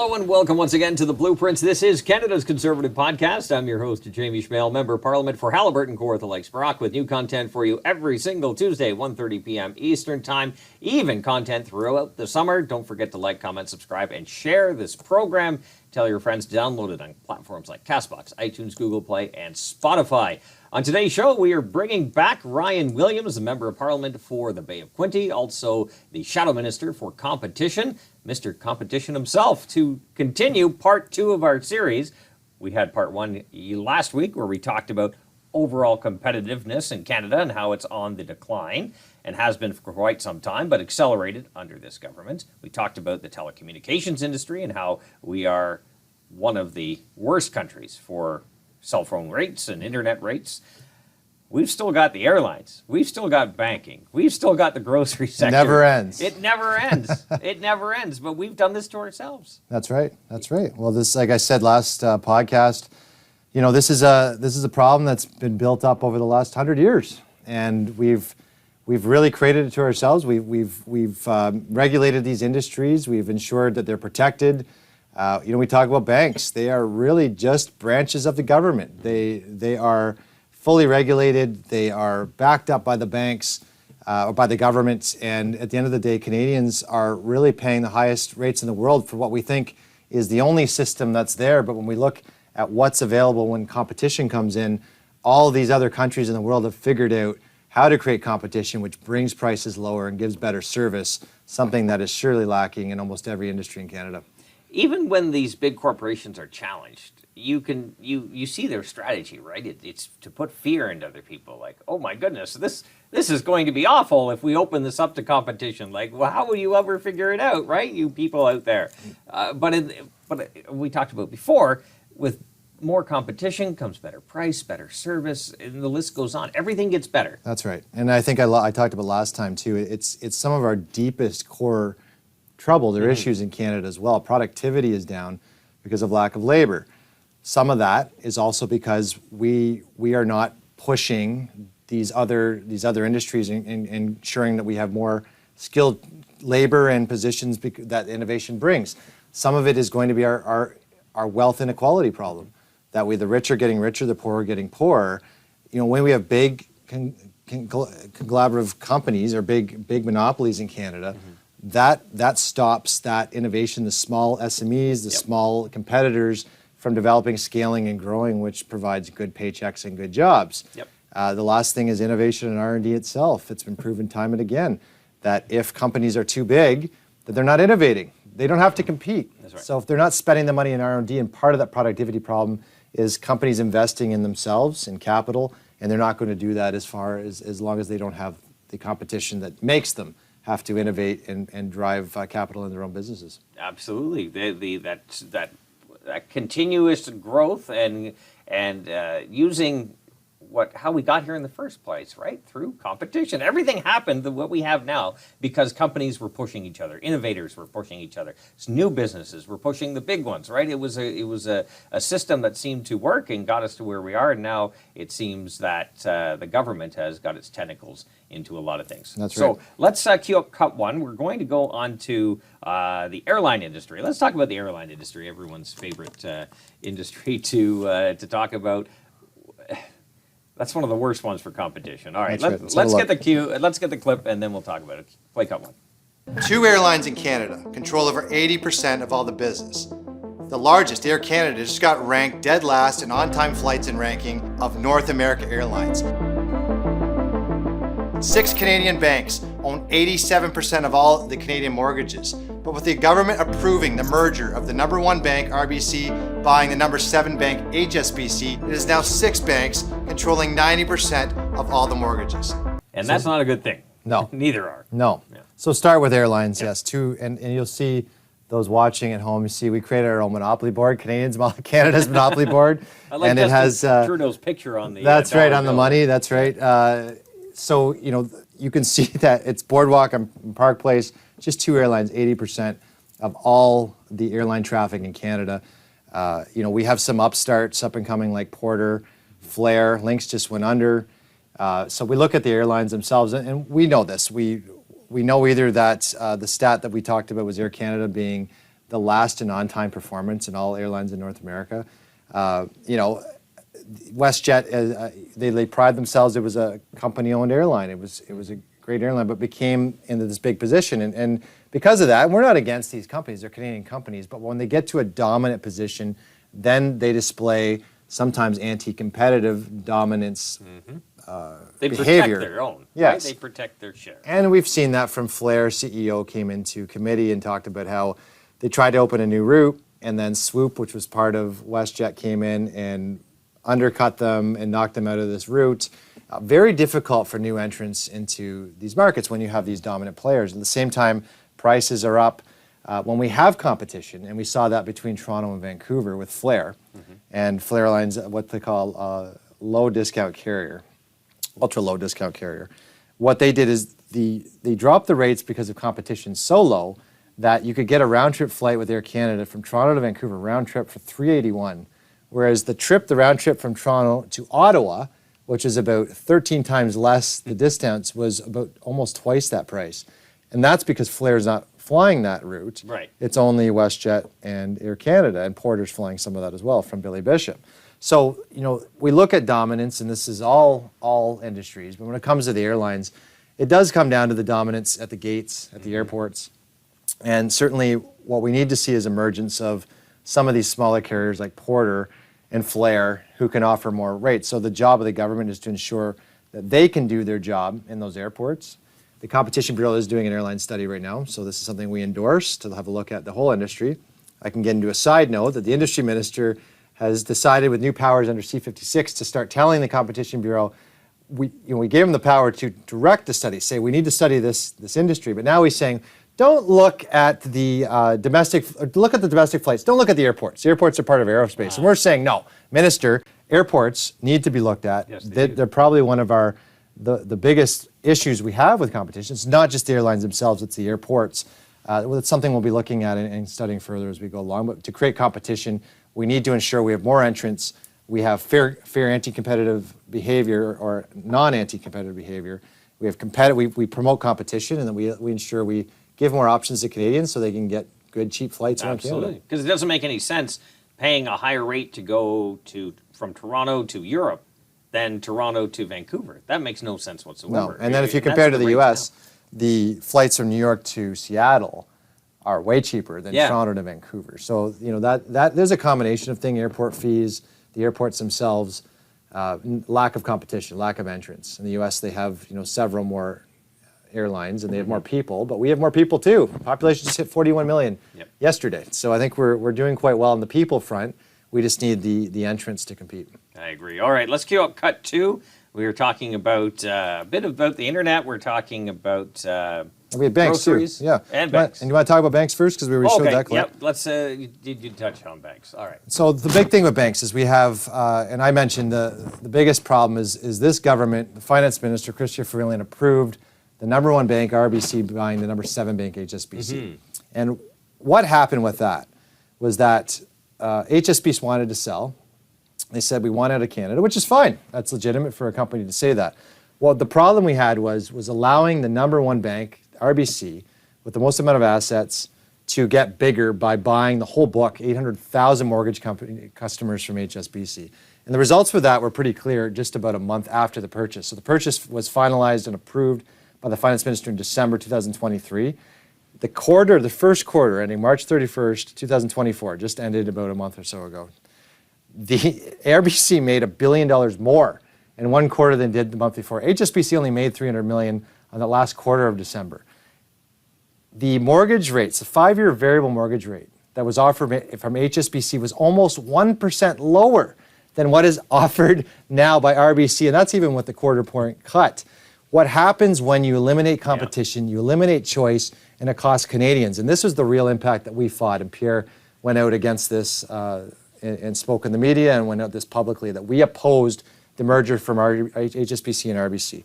Hello and welcome once again to The Blueprints. This is Canada's Conservative Podcast. I'm your host, Jamie Schmale, Member of Parliament for Haliburton, Kawartha Lakes, Brock, with new content for you every single Tuesday, 1:30 p.m. Eastern Time, even content throughout the summer. Don't forget to like, comment, subscribe, and share this program. Tell your friends to download it on platforms like CastBox, iTunes, Google Play, and Spotify. On today's show, we are bringing back Ryan Williams, the Member of Parliament for the Bay of Quinte, also the Shadow Minister for Competition, Mr. Competition himself, to continue part 2 of our series. We had part 1 last week where we talked about overall competitiveness in Canada and how it's on the decline and has been for quite some time, but accelerated under this government. We talked about the telecommunications industry and how we are one of the worst countries for cell phone rates and internet rates. We've still got the airlines. We've still got banking. We've still got the grocery sector. It never ends. It never ends. It never ends. But we've done this to ourselves. That's right. That's right. Well, this, like I said last podcast, you know, this is a problem that's been built up over the last 100 years, and we've really created it to ourselves. We've regulated these industries. We've ensured that they're protected. We talk about banks. They are really just branches of the government. They are fully regulated. They are backed up by the banks or by the government. And at the end of the day, Canadians are really paying the highest rates in the world for what we think is the only system that's there. But when we look at what's available when competition comes in, all these other countries in the world have figured out how to create competition, which brings prices lower and gives better service, something that is surely lacking in almost every industry in Canada. Even when these big corporations are challenged, you see their strategy, right? It's to put fear into other people, like, oh my goodness, this is going to be awful if we open this up to competition. Like, well, how will you ever figure it out, right? You people out there. But we talked about before, with more competition comes better price, better service, and the list goes on. Everything gets better. That's right. And I think I talked about last time too. It's some of our deepest core trouble. There are issues in Canada as well. Productivity is down because of lack of labor. Some of that is also because we are not pushing these other industries and ensuring that we have more skilled labor and positions that innovation brings. Some of it is going to be our wealth inequality problem, that the rich are getting richer, the poor are getting poorer. You know, when we have big collaborative companies or big monopolies in Canada, that stops that innovation, the small SMEs, the small competitors from developing, scaling, and growing, which provides good paychecks and good jobs. The last thing is innovation and R&D itself. It's been proven time and again that if companies are too big, that they're not innovating. They don't have to compete. That's right. So if they're not spending the money in R&D, and part of that productivity problem is companies investing in themselves, in capital, and they're not going to do that as long as they don't have the competition that makes them have to innovate and drive capital in their own businesses. Absolutely. That continuous growth and using how we got here in the first place, right? Through competition. Everything happened, what we have now, because companies were pushing each other, innovators were pushing each other, new businesses were pushing the big ones, right? It was a system that seemed to work and got us to where we are, and now it seems that the government has got its tentacles into a lot of things. That's right. So let's queue up cut 1. We're going to go on to the airline industry. Let's talk about the airline industry, everyone's favorite industry to talk about. That's one of the worst ones for competition. All right, let's get the cue, let's get the clip, and then we'll talk about it. Play cut 1. 2 airlines in Canada control over 80% of all the business. The largest, Air Canada, just got ranked dead last in on-time flights and ranking of North America Airlines. 6 Canadian banks own 87% of all the Canadian mortgages. But with the government approving the merger of the number 1 bank, RBC, buying the number 7 bank, HSBC, it is now 6 banks controlling 90% of all the mortgages. And that's not a good thing. No. Neither are. No. Yeah. So start with airlines, yes. 2, and you'll see those watching at home, you see we created our own monopoly board, Canada's monopoly board. I like and it has Trudeau's picture on the That's right, on the bill. money, that's right. So, you know, you can see that it's Boardwalk and Park Place, just 2 airlines, 80% of all the airline traffic in Canada. We have some upstarts up and coming like Porter, Flair, Lynx just went under. So we look at the airlines themselves, and we know this. We know either that the stat that we talked about was Air Canada being the last and on-time performance in all airlines in North America. You know, WestJet, they pride themselves. It was a company-owned airline. It was a great airline, but became into this big position. And because of that, and we're not against these companies. They're Canadian companies. But when they get to a dominant position, then they display sometimes anti-competitive dominance They behavior. protect their own. Yes. Right? They protect their share. And we've seen that from Flair. CEO came into committee and talked about how they tried to open a new route, and then Swoop, which was part of WestJet, came in and undercut them and knocked them out of this route. Very difficult for new entrants into these markets when you have these dominant players. At the same time, prices are up. When we have competition, and we saw that between Toronto and Vancouver with Flair, and Flair Airlines, what they call low discount carrier, ultra low discount carrier. What they did is they dropped the rates because of competition so low that you could get a round trip flight with Air Canada from Toronto to Vancouver, round trip for $381, whereas the round trip from Toronto to Ottawa, which is about 13 times less the distance, was about almost twice that price. And that's because Flair's not flying that route. Right. It's only WestJet and Air Canada, and Porter's flying some of that as well from Billy Bishop. So, you know, we look at dominance, and this is all industries, but when it comes to the airlines, it does come down to the dominance at the gates, at the airports. And certainly what we need to see is emergence of some of these smaller carriers like Porter and Flair who can offer more rates. So the job of the government is to ensure that they can do their job in those airports. The Competition Bureau is doing an airline study right now, so this is something we endorse to have a look at the whole industry. I can get into a side note that the industry minister has decided with new powers under C-56 to start telling the Competition Bureau, we gave him the power to direct the study, say we need to study this industry, but now he's saying, don't look at the domestic flights. Don't look at the airports. The airports are part of aerospace. And we're saying, no, Minister, airports need to be looked at. Yes, They're probably one of the biggest issues we have with competition. It's not just the airlines themselves, it's the airports. It's something we'll be looking at and studying further as we go along. But to create competition, we need to ensure we have more entrants. We have fair anti-competitive behavior or non-anti-competitive behavior. We have we promote competition, and then we ensure we give more options to Canadians so they can get good, cheap flights around Canada. Absolutely. Because it doesn't make any sense paying a higher rate to go from Toronto to Europe than Toronto to Vancouver. That makes no sense whatsoever. No, and then if you compare to the U.S., the flights from New York to Seattle are way cheaper than Toronto to Vancouver. So, you know, that there's a combination of things, airport fees, the airports themselves, lack of competition, lack of entrance. In the U.S., they have, you know, several more airlines and they have more people, but we have more people too. Population just hit 41 million yesterday. So I think we're doing quite well on the people front. We just need the entrants to compete. I agree. All right, let's cue up cut two. We were talking about a bit about the internet. We're talking about we have banks groceries too. Yeah, and banks. And you want to talk about banks first because we already showed that clip. Yep. Let's you touch on banks. All right. So the big thing with banks is we have, and I mentioned the biggest problem is this government, the finance minister, Christopher Freeland, approved the number one bank, RBC, buying the number 7 bank, HSBC. And what happened with that was that HSBC wanted to sell. They said, we want out of Canada, which is fine. That's legitimate for a company to say that. Well, the problem we had was allowing the number one bank, RBC, with the most amount of assets, to get bigger by buying the whole book, 800,000 mortgage customers from HSBC. And the results for that were pretty clear just about a month after the purchase. So the purchase was finalized and approved by the finance minister in December 2023. The first quarter, ending March 31st, 2024, just ended about a month or so ago. The RBC made $1 billion more in one quarter than did the month before. HSBC only made $300 million on the last quarter of December. The mortgage rates, the 5-year variable mortgage rate that was offered from HSBC was almost 1% lower than what is offered now by RBC, and that's even with the quarter point cut. What happens when you eliminate competition, you eliminate choice, and it costs Canadians? And this was the real impact that we fought, and Pierre went out against this and spoke in the media and went out this publicly, that we opposed the merger from HSBC and RBC.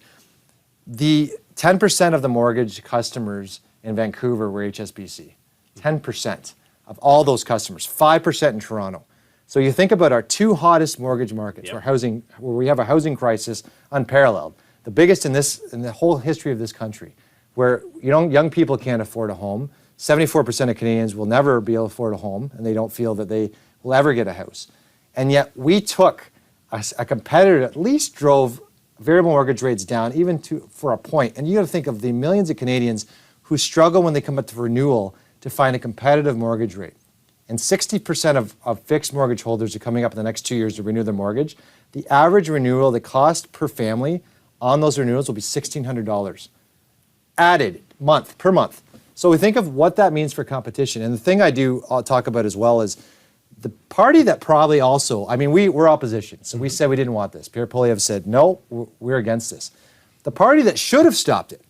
The 10% of the mortgage customers in Vancouver were HSBC. 10% of all those customers, 5% in Toronto. So you think about our two hottest mortgage markets where we have a housing crisis unparalleled. The biggest in the whole history of this country, where young people can't afford a home, 74% of Canadians will never be able to afford a home, and they don't feel that they will ever get a house. And yet we took a competitor that at least drove variable mortgage rates down even for a point. And you got to think of the millions of Canadians who struggle when they come up to renewal to find a competitive mortgage rate. And 60% of fixed mortgage holders are coming up in the next 2 years to renew their mortgage. The average renewal, the cost per family on those renewals will be $1,600 added per month. So we think of what that means for competition. And the thing I'll talk about as well is the party that probably also, I mean, we're opposition, so we said we didn't want this. Pierre Poilievre said, no, we're against this. The party that should have stopped it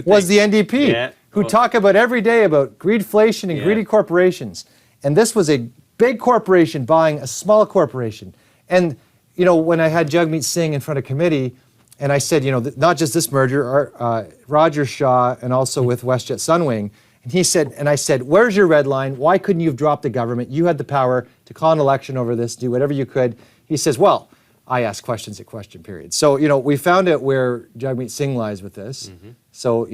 was the NDP, who talk about every day about greedflation and greedy corporations. And this was a big corporation buying a small corporation. And, when I had Jagmeet Singh in front of committee, and I said, not just this merger, Roger Shaw, and also with WestJet Sunwing. And I said, where's your red line? Why couldn't you have dropped the government? You had the power to call an election over this, do whatever you could. He says, well, I ask questions at question period. So, we found out where Jagmeet Singh lies with this. Mm-hmm. So,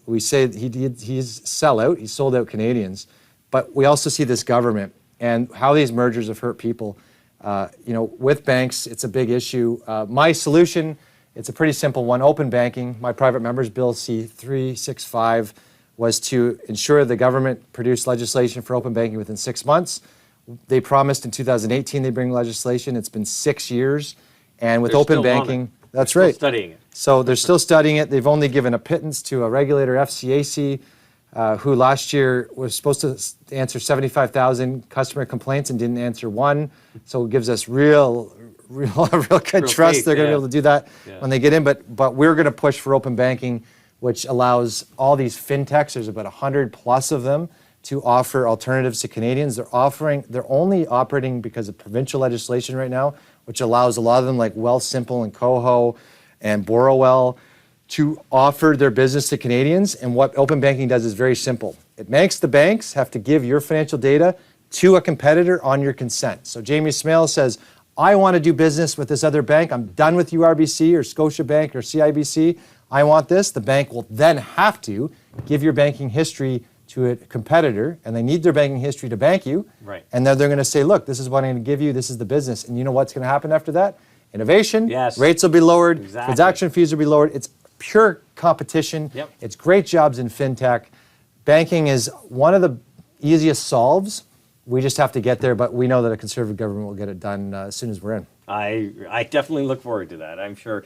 we say he's sellout, he sold out Canadians. But we also see this government and how these mergers have hurt people. With banks, it's a big issue. My solution, it's a pretty simple one, open banking. My private members bill C-365 was to ensure the government produced legislation for open banking within 6 months. They promised in 2018 they'd bring legislation. It's been 6 years. And with open banking, that's right. Still studying it. So they're still studying it. They've only given a pittance to a regulator, FCAC, who last year was supposed to answer 75,000 customer complaints and didn't answer one. So it gives us real good trust faith, they're going to be able to do that when they get in. But we're going to push for open banking, which allows all these fintechs, there's about 100 plus of them, to offer alternatives to Canadians. They're only operating because of provincial legislation right now, which allows a lot of them like Wealthsimple and Coho and Borrowell to offer their business to Canadians. And what open banking does is very simple. It makes the banks have to give your financial data to a competitor on your consent. So Jamie Smale says, I want to do business with this other bank. I'm done with URBC or Scotiabank or CIBC. I want this. The bank will then have to give your banking history to a competitor, and they need their banking history to bank you. Right. And then they're going to say, look, this is what I'm going to give you. This is the business. And you know what's going to happen after that? Innovation. Yes. Rates will be lowered. Exactly. Transaction fees will be lowered. It's pure competition. Yep. It's great jobs in fintech. Banking is one of the easiest solves. We just have to get there, but we know that a Conservative government will get it done as soon as we're in. I definitely look forward to that. I'm sure.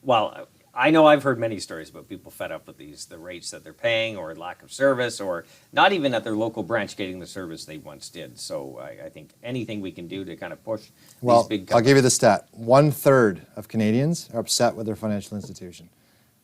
Well, I know I've heard many stories about people fed up with the rates that they're paying, or lack of service, or not even at their local branch getting the service they once did. So I think anything we can do to kind of push these big companies. I'll give you the stat. 1/3 of Canadians are upset with their financial institution.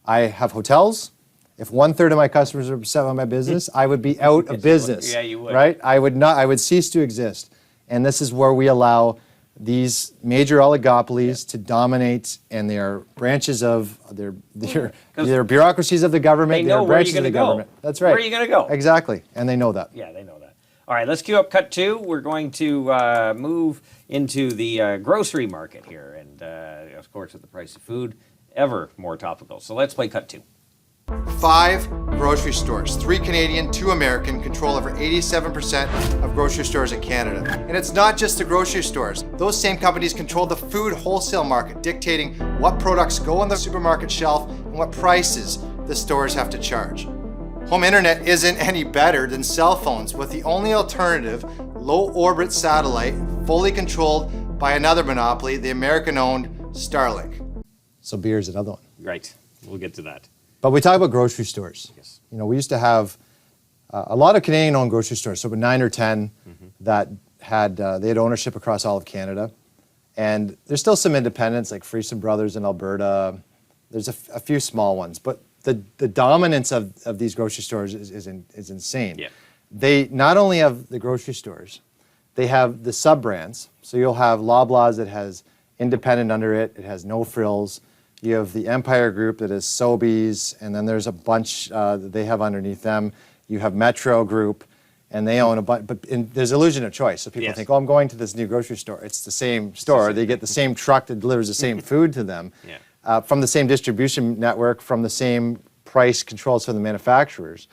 I have hotels. If 1/3 of my customers are upset with my business, I would be out of business. Yeah, you would. Right? I would cease to exist. And this is where we allow these major oligopolies to dominate, and they are branches of they're bureaucracies of the government. They know are branches of the go. government. That's right. Where are you going to go? Exactly, and they know that. Yeah, they know that. All right, let's cue up cut 2. We're going to move into the grocery market here, and of course, with the price of food, ever more topical. So let's play cut 2. 5 grocery stores, 3 Canadian, 2 American, control over 87% of grocery stores in Canada. And it's not just the grocery stores. Those same companies control the food wholesale market, dictating what products go on the supermarket shelf and what prices the stores have to charge. Home internet isn't any better than cell phones, with the only alternative, low orbit satellite, fully controlled by another monopoly, the American-owned Starlink. So beer is another one. Right, we'll get to that. But we talk about grocery stores. Yes. We used to have a lot of Canadian-owned grocery stores, so about 9 or 10 that had ownership across all of Canada. And there's still some independents, like Friesen Brothers in Alberta. There's a few small ones, but the dominance of these grocery stores is insane. Yeah. They not only have the grocery stores, they have the sub-brands. So you'll have Loblaws that has independent under it. It has No Frills. You have the Empire Group that is Sobeys, and then there's a bunch that they have underneath them. You have Metro Group, and they own a bunch. But there's illusion of choice. So people think, oh, I'm going to this new grocery store. It's the same store. They get the same truck that delivers the same food to them from the same distribution network, from the same price controls from the manufacturers.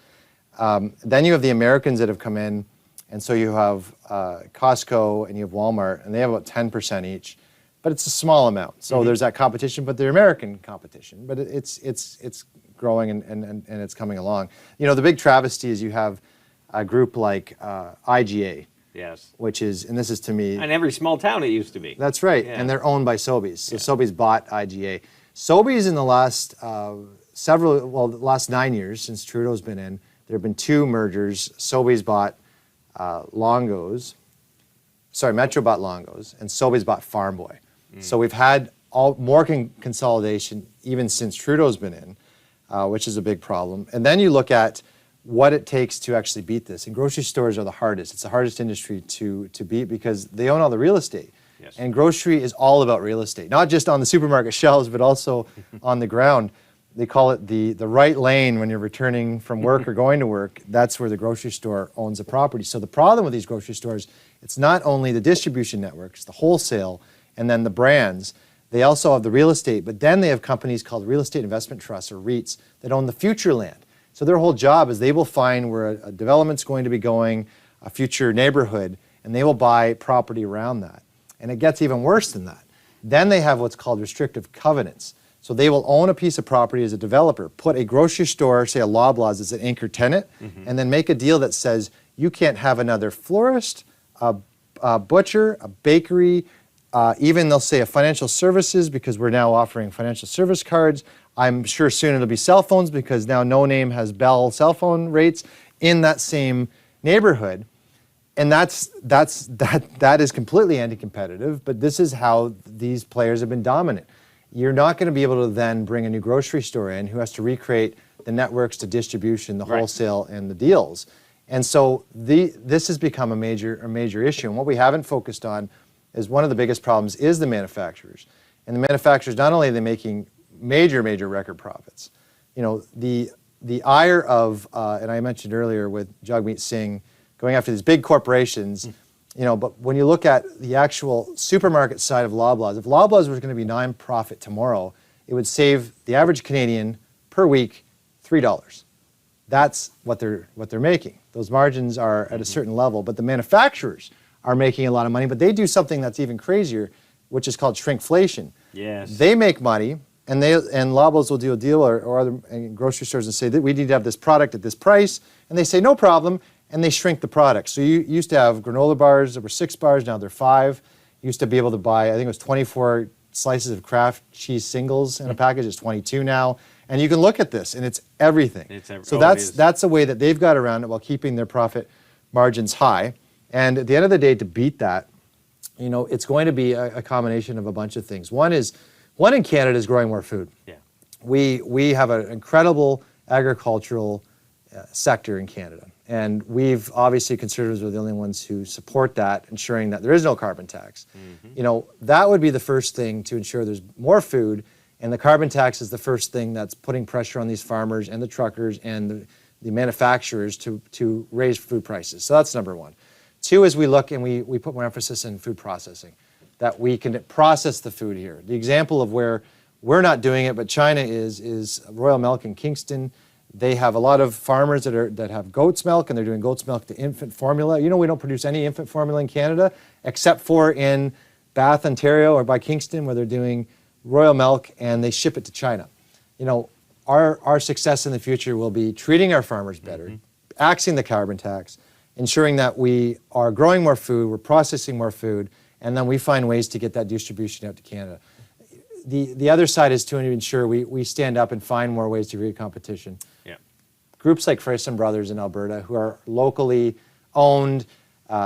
Then you have the Americans that have come in, and so you have Costco and you have Walmart, and they have about 10% each, but it's a small amount. So there's that competition, but they're American competition, but it's growing and it's coming along. You know, the big travesty is you have a group like IGA, Yes. which is, and this is to me, In every small town it used to be. that's right, Yeah. and they're owned by Sobeys. So Sobeys bought IGA. Sobeys in the last the last 9 years since Trudeau's been in, there have been 2 mergers. Sobeys bought Metro bought Longo's, and Sobeys bought Farm Boy. So we've had more consolidation even since Trudeau's been in, which is a big problem. And then you look at what it takes to actually beat this. And grocery stores are the hardest. It's the hardest industry to beat because they own all the real estate. Yes. And grocery is all about real estate, not just on the supermarket shelves, but also on the ground. They call it the right lane when you're returning from work or going to work. That's where the grocery store owns the property. So the problem with these grocery stores, it's not only the distribution networks, the wholesale, and then the brands. They also have the real estate, but then they have companies called real estate investment trusts or REITs that own the future land. So their whole job is they will find where a development's going to be going, a future neighborhood, and they will buy property around that. And it gets even worse than that. Then they have what's called restrictive covenants. So they will own a piece of property as a developer, put a grocery store, say a Loblaws as an anchor tenant, and then make a deal that says you can't have another florist, a butcher, a bakery, even they'll say a financial services because we're now offering financial service cards. I'm sure soon it'll be cell phones because now No Name has Bell cell phone rates in that same neighborhood. And that is completely anti-competitive, but this is how these players have been dominant. You're not going to be able to then bring a new grocery store in who has to recreate the networks, the distribution, the wholesale, and the deals. And so this has become a major issue. And what we haven't focused on is one of the biggest problems is the manufacturers. And the manufacturers, not only are they making major record profits, you know, the ire of, and I mentioned earlier with Jagmeet Singh going after these big corporations, you know, but when you look at the actual supermarket side of Loblaws, if Loblaws was going to be non-profit tomorrow, it would save the average Canadian per week $3. That's what they're making. Those margins are at a certain level, but the manufacturers are making a lot of money, but they do something that's even crazier, which is called shrinkflation. Yes. They make money, and Loblaws will do a deal, or other grocery stores, and say that we need to have this product at this price, and they say no problem, and they shrink the product. So you used to have granola bars that were 6 bars, now they're 5. You used to be able to buy, I think it was 24 slices of Kraft cheese singles in a package. It's 22 now. And you can look at this, and it's everything. So that's a way that they've got around it while keeping their profit margins high. And at the end of the day, to beat that, you know, it's going to be a combination of a bunch of things. One in Canada is growing more food. Yeah. We have an incredible agricultural sector in Canada. And we've, obviously, Conservatives are the only ones who support that, ensuring that there is no carbon tax. You know, that would be the first thing to ensure there's more food, and the carbon tax is the first thing that's putting pressure on these farmers and the truckers and the manufacturers to raise food prices. So that's number one. Two is we look and we put more emphasis in food processing, that we can process the food here. The example of where we're not doing it, but China is Royal Milk in Kingston. They have a lot of farmers that have goat's milk, and they're doing goat's milk to infant formula. You know, we don't produce any infant formula in Canada, except for in Bath, Ontario, or by Kingston, where they're doing Royal Milk, and they ship it to China. You know, our success in the future will be treating our farmers better, axing the carbon tax, ensuring that we are growing more food, we're processing more food, and then we find ways to get that distribution out to Canada. The other side is to ensure we stand up and find more ways to create competition. Yeah. Groups like Frison Brothers in Alberta, who are locally owned,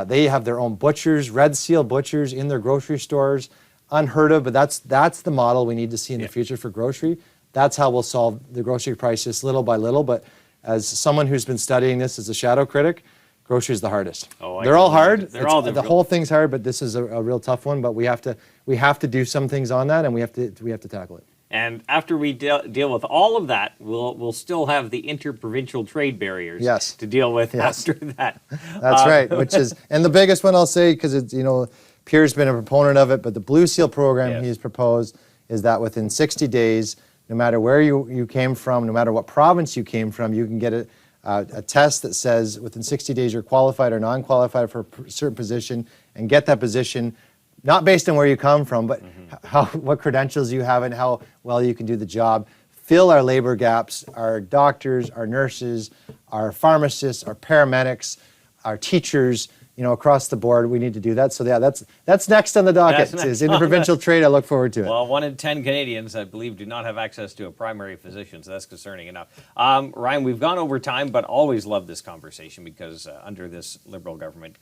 they have their own butchers, Red Seal butchers in their grocery stores. Unheard of, but that's the model we need to see in the future for grocery. That's how we'll solve the grocery crisis little by little. But as someone who's been studying this as a shadow critic, grocery is the hardest. They're all hard. They're all the whole thing's hard, but this is a real tough one. But we have to do some things on that, and we have to tackle it. And after we deal with all of that, we'll still have the interprovincial trade barriers to deal with after that. That's right. Which is, and the biggest one I'll say, because it's, you know, Pierre's been a proponent of it, but the Blue Seal program he's proposed is that within 60 days, no matter where you came from, no matter what province you came from, you can get a test that says within 60 days you're qualified or non-qualified for a certain position, and get that position, not based on where you come from, but what credentials you have and how well you can do the job. Fill our labor gaps, our doctors, our nurses, our pharmacists, our paramedics, our teachers, across the board. We need to do that. So yeah, that's next on the docket. Is interprovincial trade. I look forward to it. Well, 1 in 10 Canadians, I believe, do not have access to a primary physician, so that's concerning enough. Ryan, we've gone over time, but always love this conversation because under this Liberal government,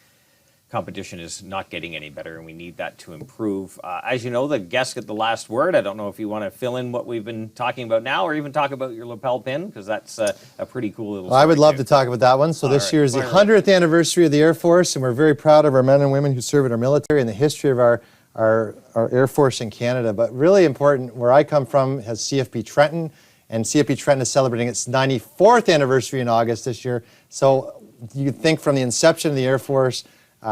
competition is not getting any better, and we need that to improve. As you know, the guests get the last word. I don't know if you want to fill in what we've been talking about now, or even talk about your lapel pin, because that's a pretty cool little story. I would love to talk about that one. So this year is the 100th anniversary of the Air Force, and we're very proud of our men and women who serve in our military and the history of our Air Force in Canada. But really important, where I come from has CFB Trenton, and CFB Trenton is celebrating its 94th anniversary in August this year. So you think from the inception of the Air Force,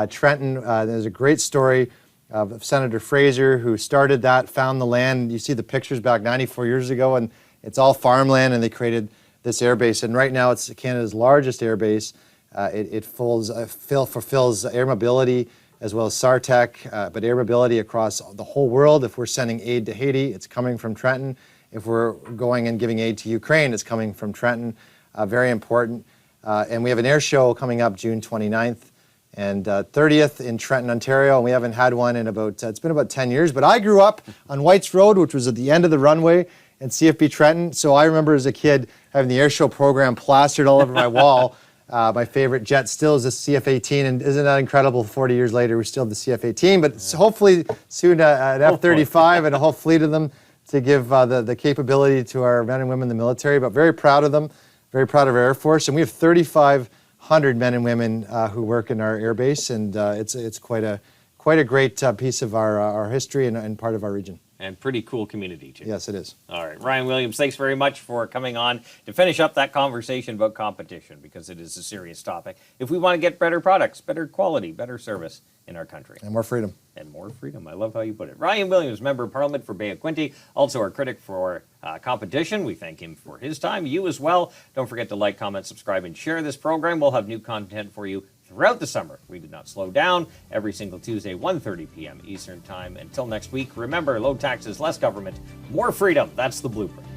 Trenton, there's a great story of Senator Fraser who started that, found the land. You see the pictures back 94 years ago, and it's all farmland, and they created this air base. And right now it's Canada's largest air base. It fulfills air mobility as well as SARTEC, but air mobility across the whole world. If we're sending aid to Haiti, it's coming from Trenton. If we're going and giving aid to Ukraine, it's coming from Trenton. Very important. And we have an air show coming up June 29th. And 30th in Trenton, Ontario, and we haven't had one in it's been about 10 years. But I grew up on Whites Road, which was at the end of the runway in CFB Trenton. So I remember as a kid having the air show program plastered all over my wall. My favorite jet still is the CF-18, and isn't that incredible? 40 years later, we still have the CF-18, but hopefully soon an F-35 and a whole fleet of them to give the capability to our men and women in the military. But very proud of them, very proud of our Air Force, and we have 3,500 men and women who work in our air base, and it's quite a great piece of our history and part of our region. And pretty cool community, too. Yes, it is. All right. Ryan Williams, thanks very much for coming on to finish up that conversation about competition, because it is a serious topic. If we want to get better products, better quality, better service in our country. And more freedom. And more freedom. I love how you put it. Ryan Williams, Member of Parliament for Bay of Quinte, also our critic for competition. We thank him for his time. You as well. Don't forget to like, comment, subscribe, and share this program. We'll have new content for you throughout the summer. We did not slow down. Every single Tuesday, 1:30 p.m. Eastern Time. Until next week, remember, low taxes, less government, more freedom. That's the blueprint.